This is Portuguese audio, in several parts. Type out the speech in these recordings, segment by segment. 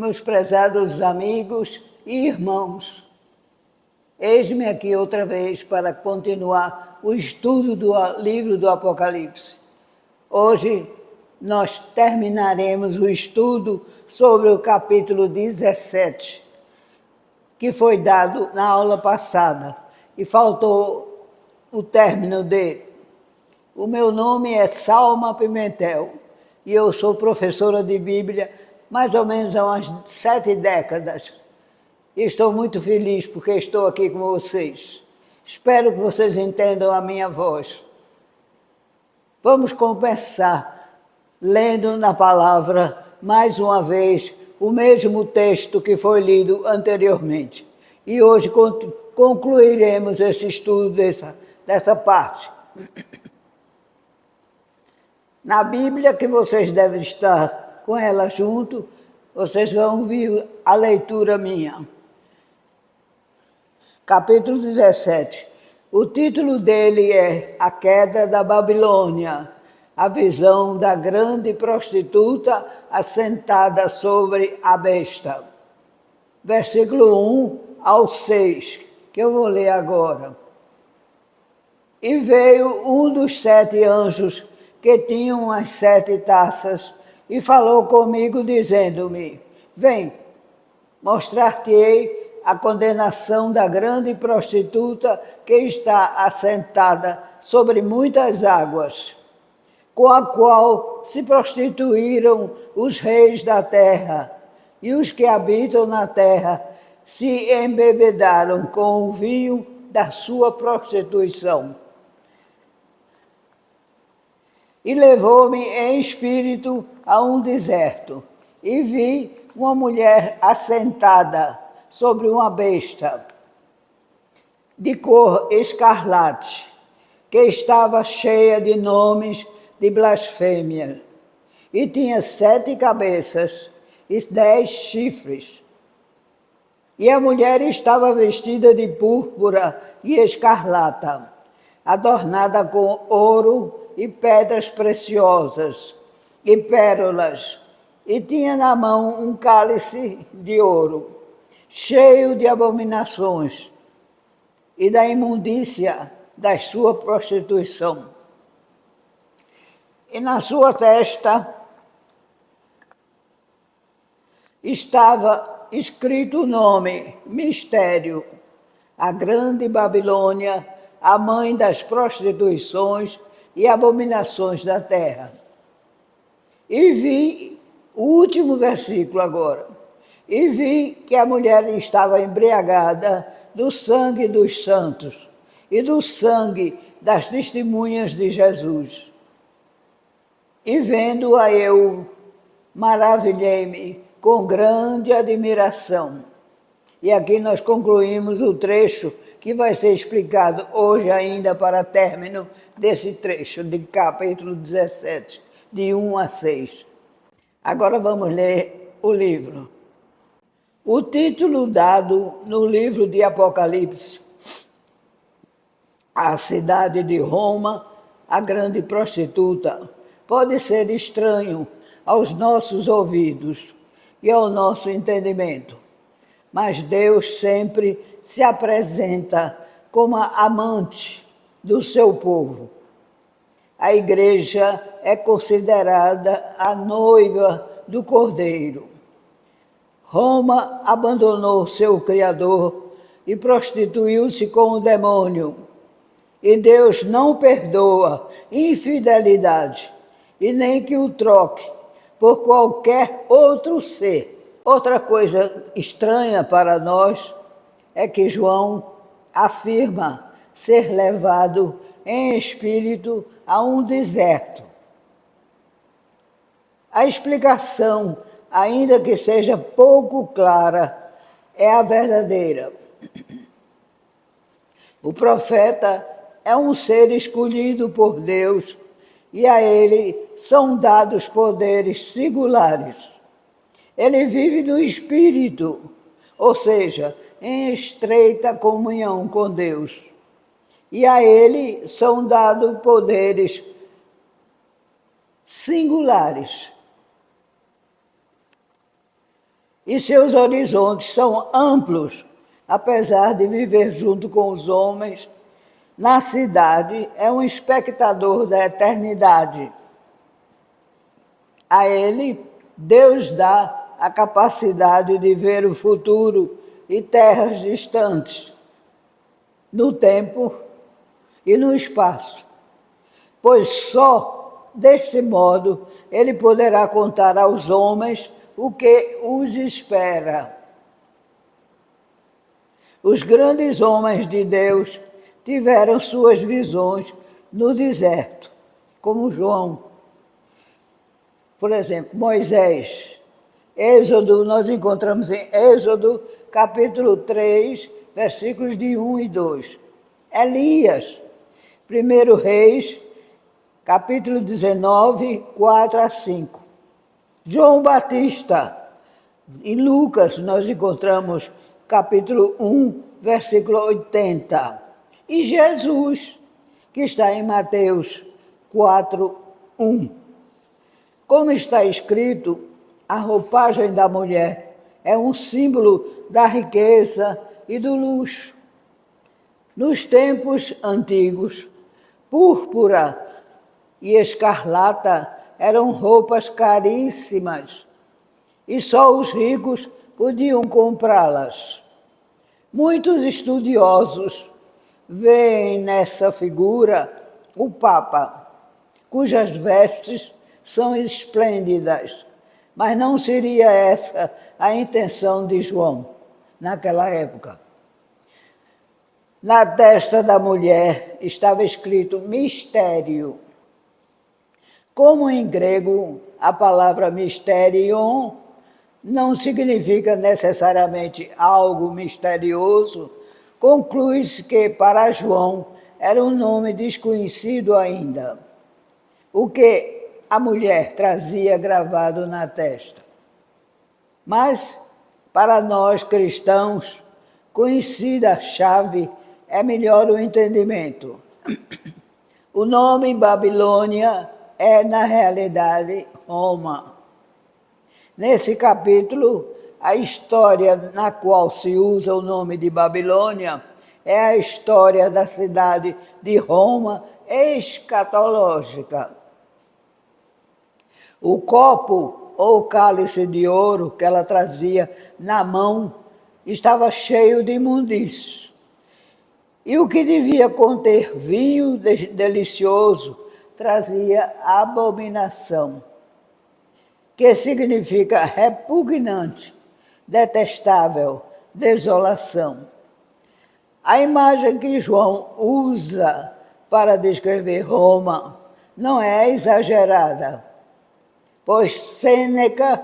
Meus prezados amigos e irmãos, eis-me aqui outra vez para continuar o estudo do livro do Apocalipse. Hoje nós terminaremos o estudo sobre o capítulo 17, que foi dado na aula passada e faltou o término dele. O meu nome é Salma Pimentel e eu sou professora de Bíblia mais ou menos há umas 7 décadas. E estou muito feliz porque estou aqui com vocês. Espero que vocês entendam a minha voz. Vamos começar lendo na palavra, mais uma vez, o mesmo texto que foi lido anteriormente. E hoje concluiremos esse estudo dessa parte. Na Bíblia, que vocês devem estar com ela junto, vocês vão ouvir a leitura minha. Capítulo 17. O título dele é A Queda da Babilônia, a visão da grande prostituta assentada sobre a besta. Versículo 1 ao 6, que eu vou ler agora. E veio um dos 7 anjos que tinham as 7 taças e falou comigo dizendo-me: vem, mostrar-te-ei a condenação da grande prostituta que está assentada sobre muitas águas, com a qual se prostituíram os reis da terra, e os que habitam na terra se embebedaram com o vinho da sua prostituição. E levou-me em espírito a um deserto, e vi uma mulher assentada sobre uma besta, de cor escarlate, que estava cheia de nomes de blasfêmia, e tinha 7 cabeças e 10 chifres. E a mulher estava vestida de púrpura e escarlata, adornada com ouro e pedras preciosas e pérolas, e tinha na mão um cálice de ouro, cheio de abominações e da imundícia da sua prostituição. E na sua testa estava escrito o nome, Mistério, a grande Babilônia, a mãe das prostituições e abominações da terra. E vi o último versículo agora. E vi que a mulher estava embriagada do sangue dos santos e do sangue das testemunhas de Jesus. E vendo-a eu, maravilhei-me com grande admiração. E aqui nós concluímos o trecho que vai ser explicado hoje ainda para término desse trecho, de capítulo 17, de 1 a 6. Agora vamos ler o livro. O título dado no livro de Apocalipse, a cidade de Roma, a grande prostituta, pode ser estranho aos nossos ouvidos e ao nosso entendimento. Mas Deus sempre se apresenta como a amante do seu povo. A igreja é considerada a noiva do Cordeiro. Roma abandonou seu Criador e prostituiu-se com o demônio. E Deus não perdoa infidelidade e nem que o troque por qualquer outro ser. Outra coisa estranha para nós é que João afirma ser levado em espírito a um deserto. A explicação, ainda que seja pouco clara, é a verdadeira. O profeta é um ser escolhido por Deus e a ele são dados poderes singulares. Ele vive no Espírito, ou seja, em estreita comunhão com Deus. E a ele são dados poderes singulares. e seus horizontes são amplos, apesar de viver junto com os homens. Na cidade, é um espectador da eternidade. A ele, Deus dá a capacidade de ver o futuro e terras distantes, no tempo e no espaço, pois só deste modo ele poderá contar aos homens o que os espera. Os grandes homens de Deus tiveram suas visões no deserto, como João. Por exemplo, Moisés. Êxodo, nós encontramos em Êxodo, capítulo 3, versículos de 1 e 2. Elias, 1 Reis, capítulo 19, 4 a 5. João Batista, em Lucas, nós encontramos capítulo 1, versículo 80. E Jesus, que está em Mateus 4, 1. Como está escrito, a roupagem da mulher é um símbolo da riqueza e do luxo. Nos tempos antigos, púrpura e escarlata eram roupas caríssimas e só os ricos podiam comprá-las. Muitos estudiosos veem nessa figura o Papa, cujas vestes são esplêndidas, mas não seria essa a intenção de João naquela época. Na testa da mulher estava escrito mistério. Como em grego a palavra mysterion não significa necessariamente algo misterioso, conclui-se que para João era um nome desconhecido ainda, o que a mulher trazia gravado na testa. Mas, para nós cristãos, conhecida a chave, é melhor o entendimento. O nome Babilônia é, na realidade, Roma. Nesse capítulo, a história na qual se usa o nome de Babilônia é a história da cidade de Roma escatológica. O copo ou cálice de ouro que ela trazia na mão estava cheio de imundícias. E o que devia conter vinho delicioso trazia abominação, que significa repugnante, detestável, desolação. A imagem que João usa para descrever Roma não é exagerada, pois Sêneca,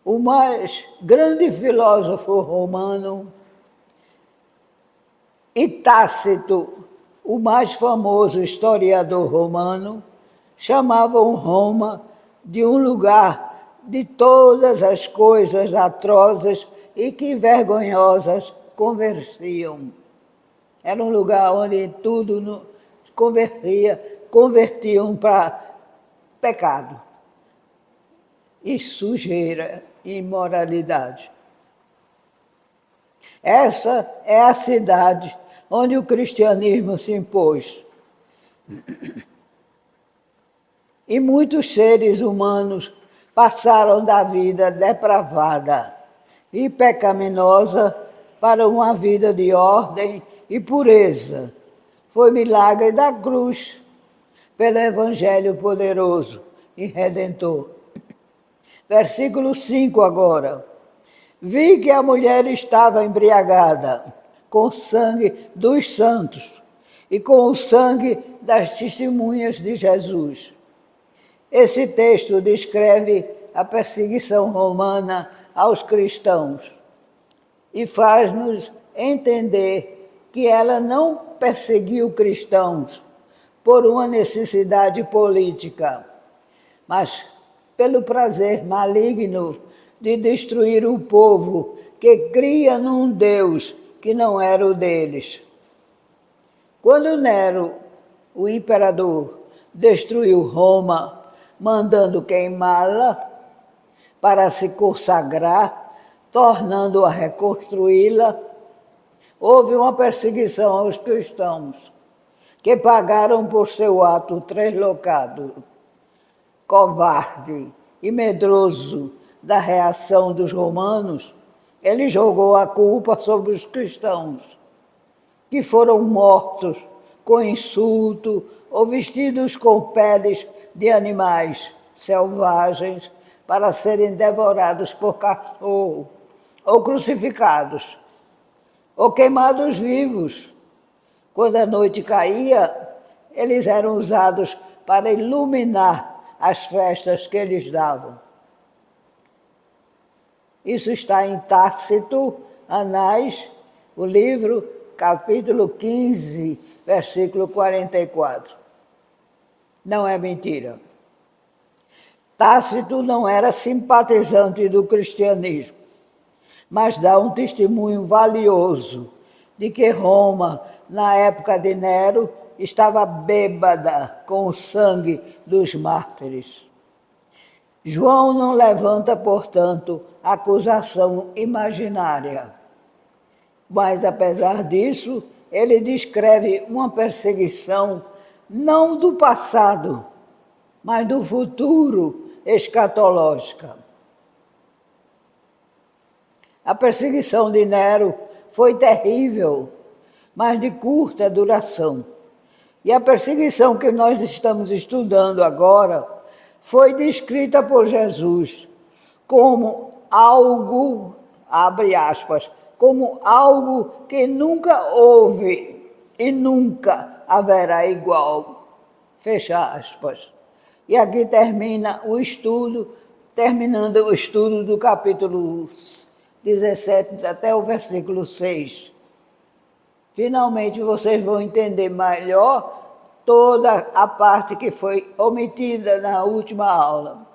o mais grande filósofo romano, e Tácito, o mais famoso historiador romano, chamavam Roma de um lugar de todas as coisas atrozes e que vergonhosas convertiam. Era um lugar onde tudo convertiam para pecado e sujeira e imoralidade. Essa é a cidade onde o cristianismo se impôs. E muitos seres humanos passaram da vida depravada e pecaminosa para uma vida de ordem e pureza. Foi milagre da cruz, pelo Evangelho poderoso e redentor. Versículo 5 agora. Vi que a mulher estava embriagada com o sangue dos santos e com o sangue das testemunhas de Jesus. Esse texto descreve a perseguição romana aos cristãos e faz-nos entender que ela não perseguiu cristãos por uma necessidade política, mas pelo prazer maligno de destruir o povo que cria num Deus que não era o deles. Quando Nero, o imperador, destruiu Roma, mandando queimá-la para se consagrar tornando a reconstruí-la, houve uma perseguição aos cristãos, que pagaram por seu ato translocado, covarde e medroso da reação dos romanos. Ele jogou a culpa sobre os cristãos, que foram mortos com insulto ou vestidos com peles de animais selvagens para serem devorados por cachorro, ou crucificados, ou queimados vivos. Quando a noite caía, eles eram usados para iluminar as festas que eles davam. Isso está em Tácito, Anais, o livro, capítulo 15, versículo 44. Não é mentira. Tácito não era simpatizante do cristianismo, mas dá um testemunho valioso de que Roma, na época de Nero, estava bêbada com o sangue dos mártires. João não levanta, portanto, acusação imaginária. Mas, apesar disso, ele descreve uma perseguição não do passado, mas do futuro escatológica. A perseguição de Nero foi terrível, mas de curta duração. E a perseguição que nós estamos estudando agora foi descrita por Jesus como algo, abre aspas, como algo que nunca houve e nunca haverá igual, fecha aspas. E aqui termina o estudo, terminando o estudo do capítulo 17 até o versículo 6. Finalmente vocês vão entender melhor toda a parte que foi omitida na última aula,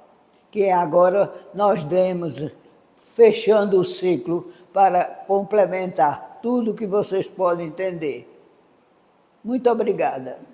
que agora nós demos, fechando o ciclo para complementar tudo que vocês podem entender. Muito obrigada.